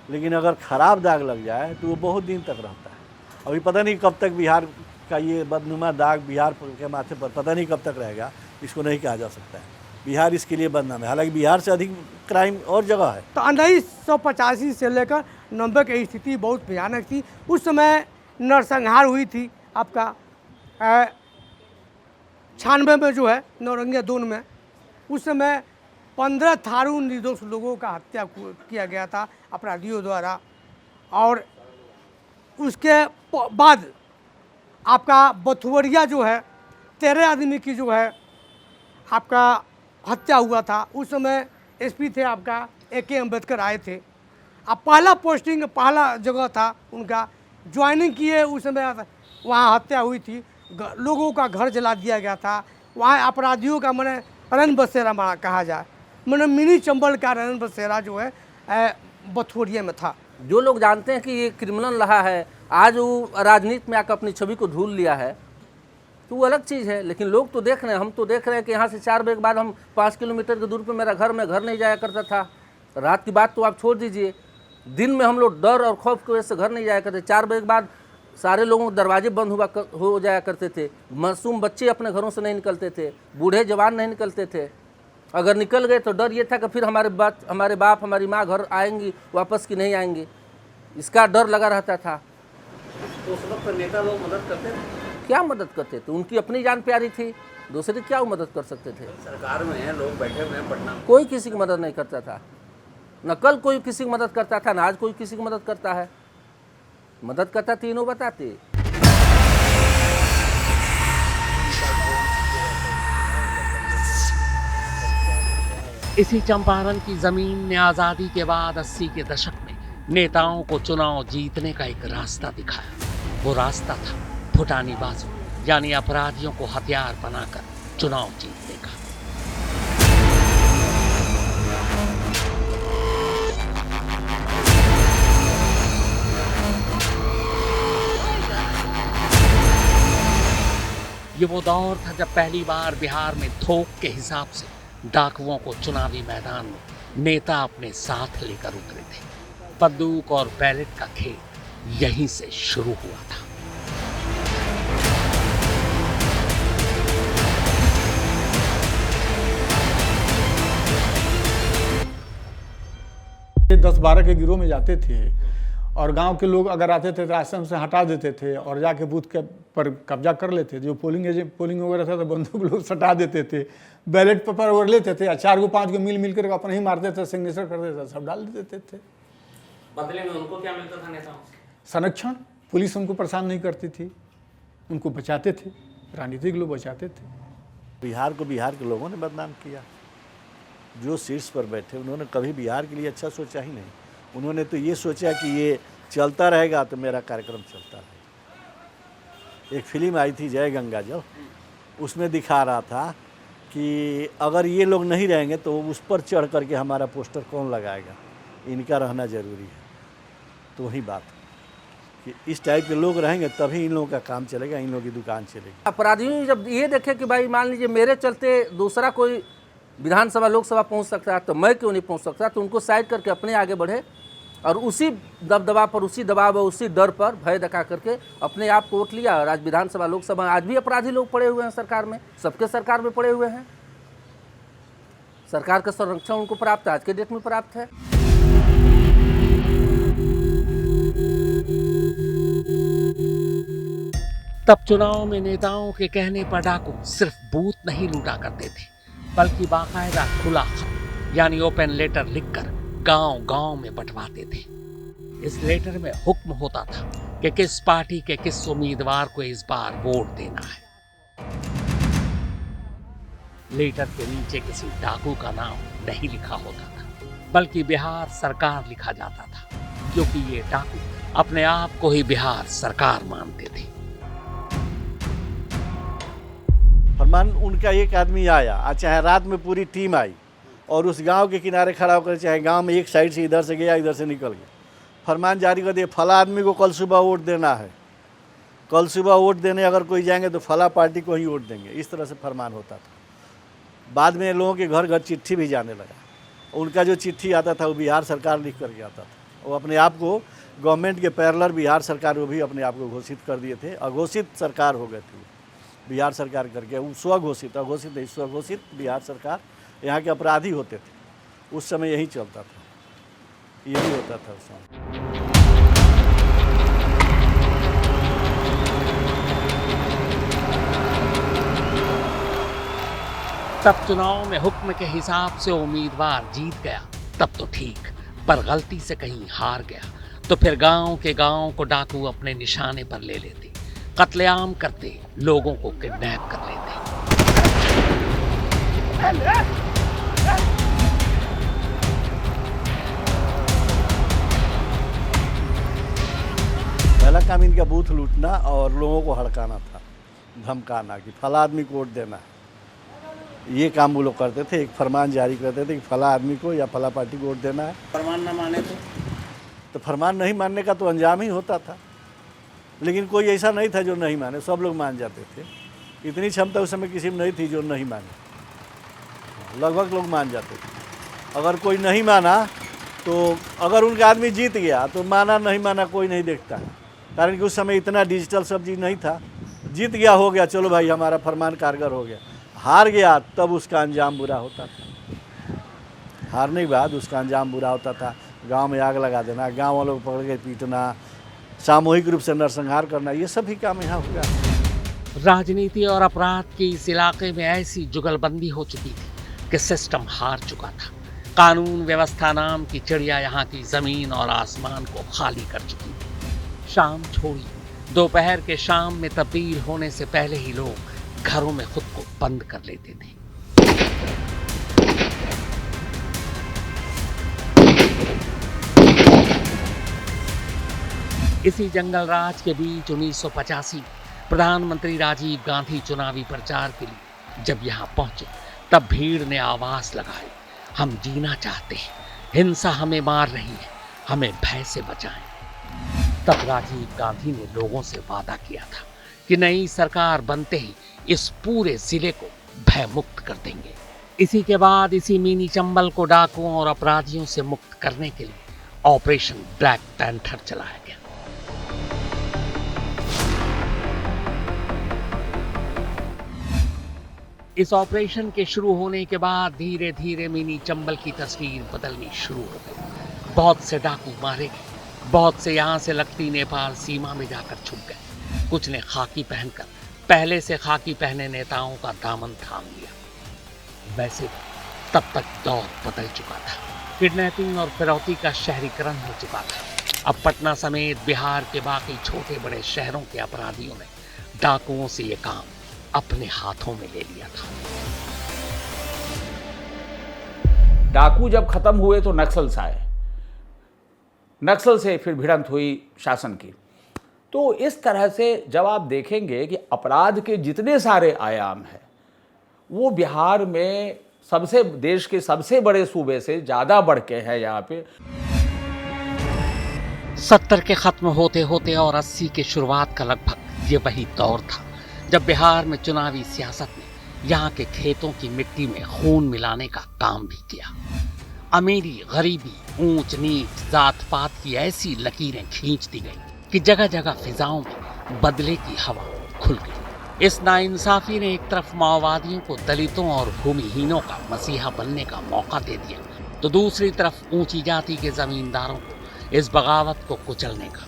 S5: लेकिन अगर ख़राब दाग लग जाए तो वो बहुत दिन तक रहता है। अभी पता नहीं कब तक बिहार का ये बदनुमा दाग बिहार के माथे पर पता नहीं कब तक रहेगा, इसको नहीं कहा जा सकता है। बिहार इसके लिए बदनाम है, हालांकि बिहार से अधिक क्राइम और जगह है।
S4: तो 1985 से लेकर 90 की स्थिति बहुत भयानक थी। उस समय नरसंहार हुई थी आपका 96 में जो है नौरंगिया दून में। उस समय 15 थारू निर्दोष लोगों का हत्या किया गया था अपराधियों द्वारा। और उसके बाद आपका बथुवरिया जो है 13 आदमी की जो है आपका हत्या हुआ था। उस समय एसपी थे आपका AK अम्बेडकर आए थे। अब पहला पोस्टिंग, पहला जगह था उनका, ज्वाइनिंग किए उस समय वहाँ हत्या हुई थी, लोगों का घर जला दिया गया था। वहाँ अपराधियों का मैंने रण बसेरा कहा जाए, मैंने मिनी चंबल का रण बसेरा जो है बथुवरिया में था।
S6: जो लोग जानते हैं कि ये क्रिमिनल रहा है, आज वो राजनीति में आकर अपनी छवि को धूल लिया है, तो वो अलग चीज़ है। लेकिन लोग तो देख रहे हैं, हम तो देख रहे हैं कि यहाँ से 4 बजे के बाद हम 5 किलोमीटर की दूर पे मेरा घर में घर नहीं जाया करता था। रात की बात तो आप छोड़ दीजिए, दिन में हम लोग डर और खौफ की वजह से घर नहीं जाया करते। 4 बजे के बाद सारे लोगों के दरवाजे बंद हो जाया करते थे। मासूम बच्चे अपने घरों से नहीं निकलते थे, बूढ़े जवान नहीं निकलते थे। अगर निकल गए तो डर ये था कि फिर हमारे बाप हमारी माँ घर आएंगी वापस कि नहीं आएंगी, इसका डर लगा रहता था। तो उस वक्त नेता लोग मदद करते थे, क्या मदद करते थे? उनकी अपनी जान प्यारी थी, दूसरे क्या वो मदद कर सकते थे?
S3: सरकार में हैं, लोग बैठे हुए हैं पटना में।
S6: कोई किसी की मदद नहीं करता था, न कल कोई किसी की मदद करता था, न आज कोई किसी की मदद करता है। मदद करता तीनों बताते। इसी चंपारण की जमीन ने आज़ादी के बाद 80 के दशक में नेताओं को चुनाव जीतने का एक रास्ता दिखाया। वो रास्ता था फुटानी बाजू, यानी अपराधियों को हथियार बनाकर चुनाव जीतने का। ये वो दौर था जब पहली बार बिहार में थोक के हिसाब से डाकुओं को चुनावी मैदान में नेता अपने साथ लेकर उतरे थे। बंदूक और बैलेट का खेल यहीं से शुरू हुआ था।
S7: ये 10-12 के गिरोह में जाते थे, और गांव के लोग अगर आते थे तो आश्रम से हटा देते थे और जाके बूथ के पर कब्जा कर लेते थे। जो पोलिंग वगैरह था तो बंदूक लोग सटा देते थे, बैलेट पेपर वगैरह लेते थे, 4 को 5 को मिल कर अपने ही मारते थे, सिग्नेचर कर देते थे, सब डाल देते थे।
S3: बदले में उनको क्या मिलता था नेताओं से?
S7: संरक्षण। पुलिस उनको परेशान नहीं करती थी, उनको बचाते थे, राजनीतिक लोग बचाते थे।
S5: बिहार को बिहार के लोगों ने बदनाम किया। जो शीर्ष पर बैठे उन्होंने कभी बिहार के लिए अच्छा सोचा ही नहीं। उन्होंने तो ये सोचा कि ये चलता रहेगा तो मेरा कार्यक्रम चलता रहेगा। एक फिल्म आई थी जय गंगा जल, उसमें दिखा रहा था कि अगर ये लोग नहीं रहेंगे तो उस पर चढ़ करके हमारा पोस्टर कौन लगाएगा, इनका रहना ज़रूरी है। तो वही बात कि इस टाइप के लोग रहेंगे तभी इन लोगों का काम चलेगा, इन लोगों की दुकान चलेगी।
S6: अपराधियों जब ये देखे कि भाई मान लीजिए मेरे चलते दूसरा कोई विधानसभा लोकसभा पहुंच सकता है तो मैं क्यों नहीं पहुंच सकता, तो उनको साइड करके अपने आगे बढ़े और उसी दबदबा पर, उसी दबाव और उसी डर पर भय दिखा करके अपने आप को वोट लिया। और आज विधानसभा, लोकसभा, आज भी अपराधी लोग पड़े हुए हैं सरकार में, सबके सरकार में पड़े हुए हैं। सरकार का संरक्षण उनको प्राप्त है, आज के डेट में प्राप्त है।
S3: तब चुनाव में नेताओं के कहने पर डाकू सिर्फ बूथ नहीं लूटा करते थे, बल्कि बाकायदा खुला खत यानी ओपन लेटर लिखकर गांव-गांव में बंटवाते थे। इस लेटर में हुक्म होता था कि किस पार्टी के किस उम्मीदवार को इस बार वोट देना है। लेटर के नीचे किसी डाकू का नाम नहीं लिखा होता था, बल्कि बिहार सरकार लिखा जाता था, क्योंकि ये डाकू अपने आप को ही बिहार सरकार मानते थे।
S5: फरमान उनका एक आदमी आया, चाहे रात में पूरी टीम आई और उस गांव के किनारे खड़ा होकर, चाहे गांव में एक साइड से इधर से गया, इधर से निकल गया, फरमान जारी कर दिया, फला आदमी को कल सुबह वोट देना है, कल सुबह वोट देने अगर कोई जाएंगे तो फला पार्टी को ही वोट देंगे। इस तरह से फरमान होता था। बाद में लोगों के घर घर चिट्ठी भी जाने लगा। उनका जो चिट्ठी आता था वो बिहार सरकार लिख करके आता था। वो अपने आप को गवर्नमेंट के पैरेलल बिहार सरकार, वो भी अपने आप को घोषित कर दिए थे। अघोषित सरकार हो गए थे बिहार सरकार करके, वो स्वघोषित, अघोषित नहीं, स्वघोषित बिहार सरकार। यहाँ के अपराधी होते थे उस समय, यही चलता था, यही होता था उस समय।
S3: तब चुनाव में हुक्म के हिसाब से उम्मीदवार जीत गया तब तो ठीक, पर गलती से कहीं हार गया तो फिर गांव के गांव को डाकू अपने निशाने पर ले लेते, कत्लेआम करते, लोगों को किडनैप कर लेते।
S5: पहला काम इनका बूथ लूटना और लोगों को हड़काना था, धमकाना कि फला आदमी को वोट देना है। ये काम वो लोग करते थे। एक फरमान जारी करते थे कि फला आदमी को या फला पार्टी को वोट देना है।
S6: फरमान न माने
S5: तो फरमान नहीं मानने का तो अंजाम ही होता था। लेकिन कोई ऐसा नहीं था जो नहीं माने, सब लोग मान जाते थे। इतनी क्षमता उस समय किसी में नहीं थी जो नहीं माने, लगभग लोग मान जाते थे। अगर कोई नहीं माना तो अगर उनका आदमी जीत गया तो माना नहीं माना कोई नहीं देखता, कारण कि उस समय इतना डिजिटल सब चीज़ नहीं था। जीत गया, हो गया, चलो भाई हमारा फरमान कारगर हो गया। हार गया तब उसका अंजाम बुरा होता था। हारने के बाद उसका अंजाम बुरा होता था। गांव में आग लगा देना, गांव वालों को पकड़ के पीटना, सामूहिक रूप से नरसंहार करना, ये सभी काम यहाँ हो गया।
S3: राजनीति और अपराध के इस इलाके में ऐसी जुगलबंदी हो चुकी थी कि सिस्टम हार चुका था। कानून व्यवस्था नाम की चिड़िया यहाँ की जमीन और आसमान को खाली कर चुकी थी। शाम छोड़ी, दोपहर के शाम में तब्दील होने से पहले ही लोग घरों में खुद को बंद कर लेते थे। इसी जंगल राज के बीच 1985 प्रधानमंत्री राजीव गांधी चुनावी प्रचार के लिए जब यहाँ पहुंचे, तब भीड़ ने आवाज लगाई, हम जीना चाहते हैं, हिंसा हमें मार रही है, हमें भय से बचाएं। तब राजीव गांधी ने लोगों से वादा किया था कि नई सरकार बनते ही इस पूरे जिले को भय मुक्त कर देंगे। इसी के बाद इसी मिनी चंबल को डाकुओं और अपराधियों से मुक्त करने के लिए ऑपरेशन ब्लैक पैंथर चलाया गया। इस ऑपरेशन के शुरू होने के बाद धीरे धीरे मिनी चंबल की तस्वीर बदलनी शुरू हो गई। बहुत से डाकू मारे गए, बहुत से यहाँ से लगती नेपाल सीमा में जाकर छुप गए। कुछ ने खाकी पहनकर पहले से खाकी पहने नेताओं का दामन थाम लिया। वैसे तब तक दौर बदल चुका था, किडनैपिंग और फिरौती का शहरीकरण हो चुका था। अब पटना समेत बिहार के बाकी छोटे बड़े शहरों के अपराधियों ने डाकुओं से ये काम अपने हाथों में ले लिया था।
S1: डाकू जब खत्म हुए तो नक्सल्स आए, नक्सल से फिर भिड़ंत हुई शासन की। तो इस तरह से जब आप देखेंगे कि अपराध के जितने सारे आयाम हैं वो बिहार में सबसे, देश के सबसे बड़े सूबे से ज़्यादा बढ़ के है। यहाँ पे
S3: 70 के खत्म होते होते और 80 के शुरुआत का लगभग ये वही दौर था जब बिहार में चुनावी सियासत ने यहाँ के खेतों की मिट्टी में खून मिलाने का काम भी किया। अमीरी, गरीबी, ऊंच नीच, जात पात की ऐसी लकीरें खींच दी गई कि जगह जगह फिजाओं में बदले की हवा खुल गई। इस नाइंसाफी ने एक तरफ माओवादियों को दलितों और भूमिहीनों का मसीहा बनने का मौका दे दिया, तो दूसरी तरफ ऊंची जाति के जमींदारों को इस बगावत को कुचलने का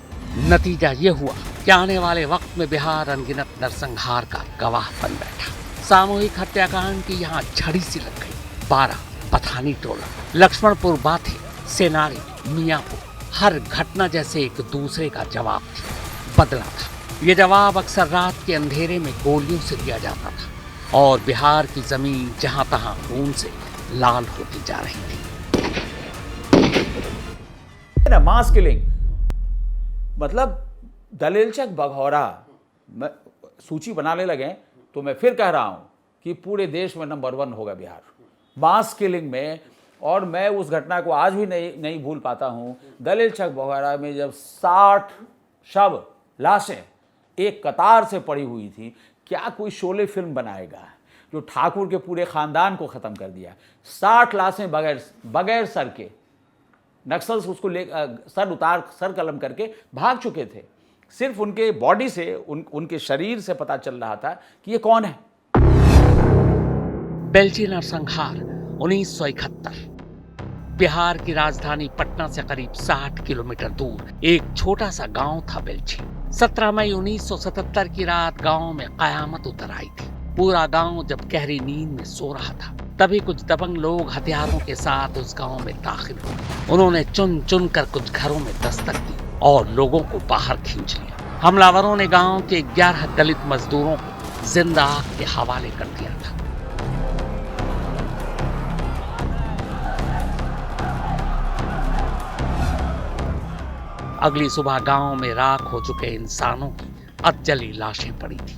S3: नतीजा ये हुआ कि आने वाले वक्त में बिहार अनगिनत नरसंहार का गवाह बन बैठा। सामूहिक हत्याकांड की यहाँ छड़ी सी लग गई। 12 पठानी टोला, लक्ष्मणपुर बाथे, सेनारी, मियाँपुर, हर घटना जैसे एक दूसरे का जवाब बदला था। ये जवाब अक्सर रात के अंधेरे में गोलियों से दिया जाता था और बिहार की जमीन जहां तहां खून से लाल होती जा रही थी।
S1: मास किलिंग मतलब दलेलचक बघौरा सूची बनाने लगे तो मैं फिर कह रहा हूं कि पूरे देश में नंबर 1 होगा बिहार मास किलिंग में। और मैं उस घटना को आज भी नहीं भूल पाता हूं। दलेलचक बघौरा में जब 60 शव लाशें एक कतार से पड़ी हुई थी, क्या कोई शोले फिल्म बनाएगा जो ठाकुर के पूरे खानदान को खत्म कर दिया। 60 लाशें बगैर सर के, नक्सल्स उसको सर कलम करके भाग चुके थे। सिर्फ उनके बॉडी से, उनके शरीर से पता चल रहा था कि ये कौन है।
S3: बेल्ची नरसंहार 1971 बिहार की राजधानी पटना से करीब 60 किलोमीटर दूर एक छोटा सा गांव था बेल्ची। 17 मई 1977 की रात गांव में कयामत उतर आई थी। पूरा गांव जब गहरी नींद में सो रहा था, तभी कुछ दबंग लोग हथियारों के साथ उस गांव में दाखिल हुए। उन्होंने चुन चुन कर कुछ घरों में दस्तक दी और लोगों को बाहर खींच लिया। हमलावरों ने गांव के 11 दलित मजदूरों को जिंदा आग के हवाले कर दिया था। अगली सुबह गांव में राख हो चुके इंसानों की अधजली लाशें पड़ी थी।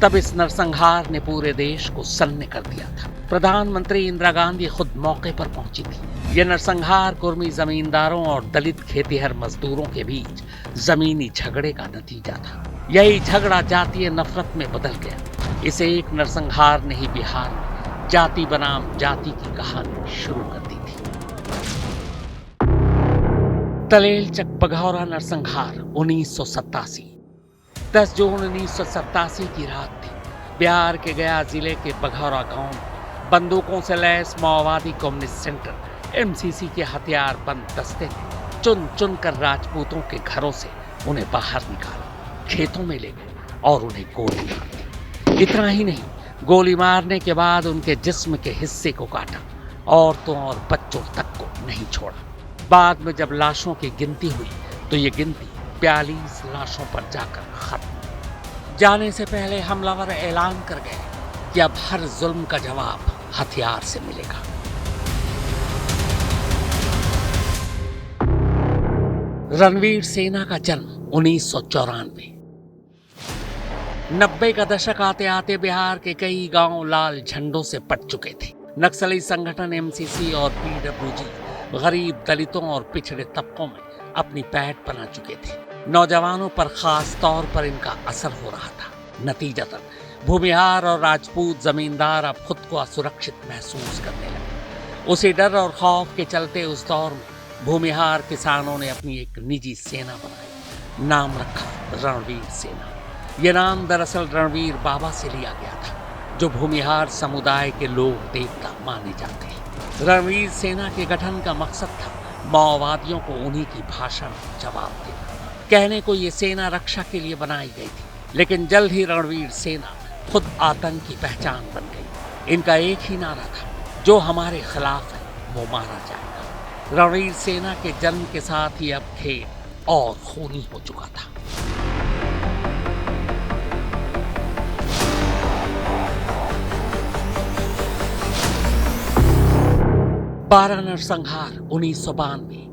S3: तब इस नरसंहार ने पूरे देश को सन्न कर दिया था। प्रधानमंत्री इंदिरा गांधी खुद मौके पर पहुंची थी। यह नरसंहार कुर्मी जमींदारों और दलित खेतीहर मजदूरों के बीच जमीनी झगड़े का नतीजा था। यही झगड़ा जातीय नफरत में बदल गया। इस एक नरसंहार ने ही बिहार में जाति बनाम जाति की कहानी शुरू कर दी थी। दलेलचक बघौरा नरसंहार 1987 10 जून 1987 की रात थी। बिहार के गया जिले के बघौरा गांव में बंदूकों से लैस माओवादी कम्युनिस्ट सेंटर एमसीसी के हथियार बंद दस्ते ने चुन चुन कर राजपूतों के घरों से उन्हें बाहर निकाला, खेतों में ले गए और उन्हें गोली मार दी। इतना ही नहीं, गोली मारने के बाद उनके जिस्म के हिस्से को काटा, औरतों और बच्चों तक को नहीं छोड़ा। बाद में जब लाशों की गिनती हुई तो ये गिनती 42 लाशों पर जाकर खत्म। जाने से पहले हमलावर ऐलान कर गए कि अब हर जुल्म का जवाब हथियार से मिलेगा। रणवीर सेना का जन्म 1994। 90 का दशक आते आते बिहार के कई गांव लाल झंडों से पट चुके थे। नक्सली संगठन एमसीसी और पीडब्ल्यूजी गरीब दलितों और पिछड़े तबकों में अपनी पैठ बना चुके थे। नौजवानों पर खास तौर पर इनका असर हो रहा था। नतीजतन भूमिहार और राजपूत जमींदार अब खुद को असुरक्षित महसूस करने लगे। उसी डर और खौफ के चलते उस दौर में भूमिहार किसानों ने अपनी एक निजी सेना बनाई। नाम रखा रणवीर सेना। ये नाम दरअसल रणवीर बाबा से लिया गया था, जो भूमिहार समुदाय के लोक देवता माने जाते हैं। रणवीर सेना के गठन का मकसद था माओवादियों को उन्हीं की भाषा में जवाब देना। कहने को ये सेना रक्षा के लिए बनाई गई थी, लेकिन जल्द ही रणवीर सेना खुद आतंक की पहचान बन गई। इनका एक ही नारा था, जो हमारे खिलाफ है वो मारा जाएगा। रणवीर सेना के जन्म के साथ ही अब खेल और खूनी हो चुका था। बारह नरसंहार 1992।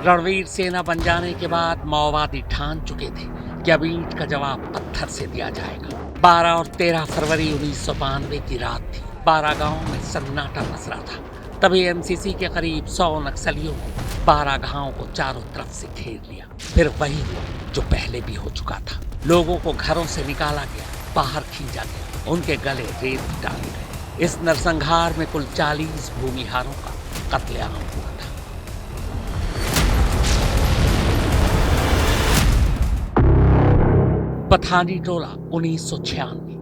S3: रणवीर सेना बन जाने के बाद माओवादी ठान चुके थे कि अब ईंट का जवाब पत्थर से दिया जाएगा। 12 और 13 फरवरी 1992 की रात थी। 12 गांवों में सन्नाटा पसरा था। तभी एमसीसी के करीब 100 नक्सलियों ने 12 गांवों को चारों तरफ से घेर लिया। फिर वही हुआ जो पहले भी हो चुका था। लोगों को घरों से निकाला गया, बाहर खींचा गया, उनके गले रेत डाले गए। इस नरसंहार में कुल 40 भूमिहारों का कत्लेआम हुआ था। पठानी टोला 1996।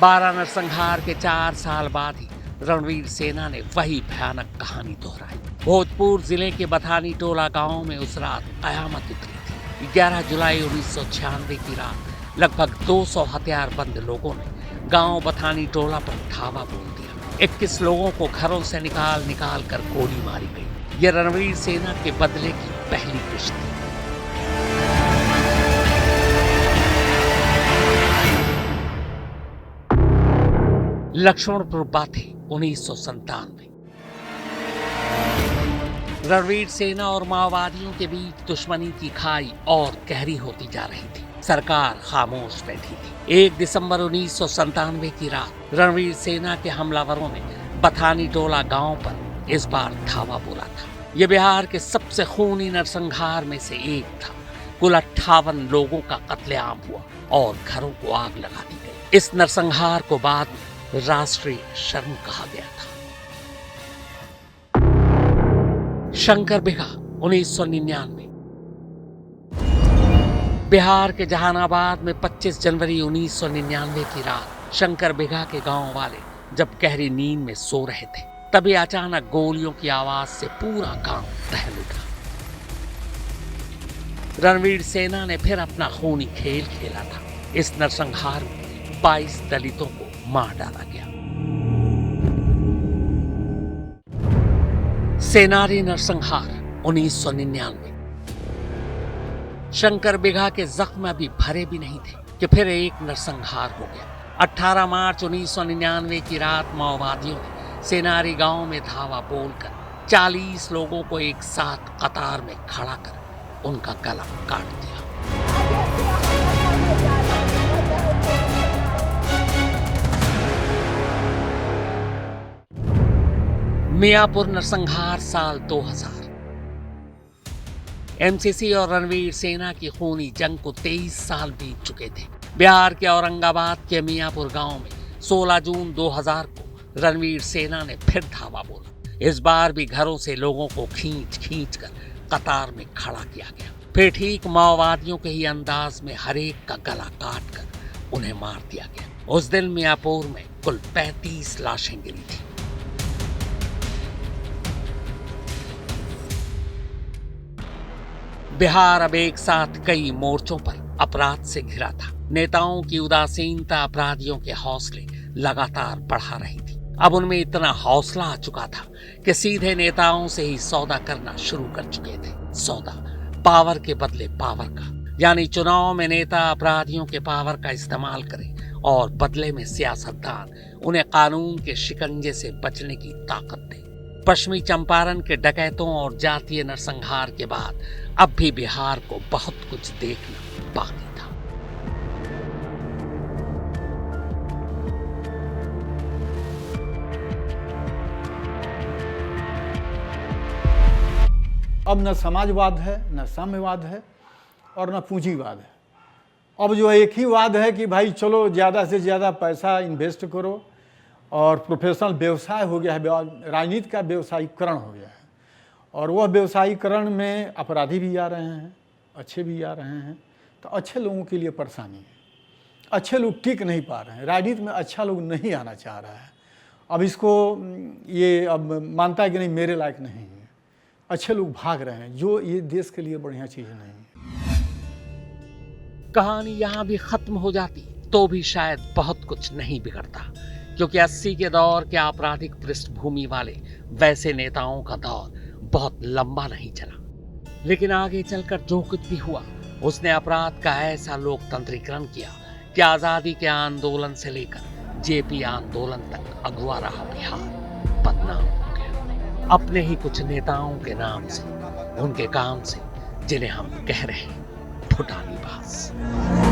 S3: 12 नरसंहार के 4 साल बाद ही रणवीर सेना ने वही भयानक कहानी दोहराई। भोजपुर जिले के बथानी टोला गांव में उस रात कयामत उतरी थी। 11 जुलाई 1996 की रात लगभग 200 हथियारबंद लोगों ने गांव बथानी टोला पर धावा बोल दिया। 21 लोगों को घरों से निकाल कर गोली मारी गई। यह रणवीर सेना के बदले की पहली किश्त थी। लक्ष्मणपुर बाथे 1997। रणवीर सेना और माओवादियों के बीच दुश्मनी की खाई और गहरी होती जा रही थी। सरकार खामोश बैठी थी। 1 दिसंबर 1997 की रात रणवीर सेना के हमलावरों ने बथानी टोला गांव पर इस बार धावा बोला था। यह बिहार के सबसे खूनी नरसंहार में से एक था। कुल 58 लोगों का कत्लेआम हुआ और घरों को आग लगा दी गई। इस नरसंहार को बाद में राष्ट्रीय शर्म कहा गया था। शंकर बिगहा 1999। बिहार के जहानाबाद में 25 जनवरी 1999 की रात शंकर बिगहा के गांव वाले जब गहरी नींद में सो रहे थे, तभी अचानक गोलियों की आवाज से पूरा गांव दहल उठा। रणवीर सेना ने फिर अपना खूनी खेल खेला था। इस नरसंहार में 22 दलितों को मार डाला गया। सेनारी नरसंहार 1999। शंकर बिगहा के जख्म अभी भरे भी नहीं थे कि फिर एक नरसंहार हो गया। 18 मार्च 1999 की रात माओवादियों ने सेनारी गांव में धावा बोलकर 40 लोगों को एक साथ कतार में खड़ा कर उनका गला काट दिया। मियापुर नरसंहार साल 2000। एमसीसी और रणवीर सेना की खूनी जंग को 23 साल बीत चुके थे। बिहार के औरंगाबाद के मियापुर गांव में 16 जून 2000 को रणवीर सेना ने फिर धावा बोला। इस बार भी घरों से लोगों को खींच कर कतार में खड़ा किया गया। फिर ठीक माओवादियों के ही अंदाज में हरेक का गला काट कर उन्हें मार दिया गया। उस दिन मियापुर में कुल 35 लाशें गिरी थी। बिहार अब एक साथ कई मोर्चों पर अपराध से घिरा था। नेताओं की उदासीनता अपराधियों के हौसले लगातार बढ़ा रही थी। अब उनमें इतना हौसला आ चुका था कि सीधे नेताओं से ही सौदा करना शुरू कर चुके थे। सौदा पावर के बदले पावर का, यानी चुनाव में नेता अपराधियों के पावर का इस्तेमाल करें और बदले में सियासतदान उन्हें कानून के शिकंजे से बचने की ताकत दे। पश्चिमी चंपारण के डकैतों और जातीय नरसंहार के बाद अब भी बिहार को बहुत कुछ देखना बाकी था।
S7: अब न समाजवाद है, न साम्यवाद है और न पूंजीवाद है। अब जो एक ही वाद है कि भाई चलो ज़्यादा से ज़्यादा पैसा इन्वेस्ट करो और प्रोफेशनल व्यवसाय हो गया है। राजनीति का व्यवसायीकरण हो गया है और वह व्यवसायीकरण में अपराधी भी आ रहे हैं, अच्छे भी आ रहे हैं। तो अच्छे लोगों के लिए परेशानी है। अच्छे लोग टिक नहीं पा रहे हैं। राजनीति में अच्छा लोग नहीं आना चाह रहा है। अब इसको ये अब मानता है कि नहीं मेरे लायक नहीं है। अच्छे लोग भाग रहे हैं, जो ये देश के लिए बढ़िया चीज़ नहीं है।
S3: कहानी यहाँ भी खत्म हो जाती तो भी शायद बहुत कुछ नहीं बिगड़ता, क्योंकि 80 के दौर के आपराधिक पृष्ठभूमि वाले वैसे नेताओं का दौर बहुत लंबा नहीं चला। लेकिन आगे चलकर जो कुछ भी हुआ, उसने अपराध का ऐसा लोकतंत्रीकरण किया कि आज़ादी के आंदोलन से लेकर जेपी आंदोलन तक अगुआ रहा बिहार बदनाम हो गया। अपने ही कुछ नेताओं के नाम से, उनके काम से, जिन्हें हम कह रहे हैं फुटानीबाज।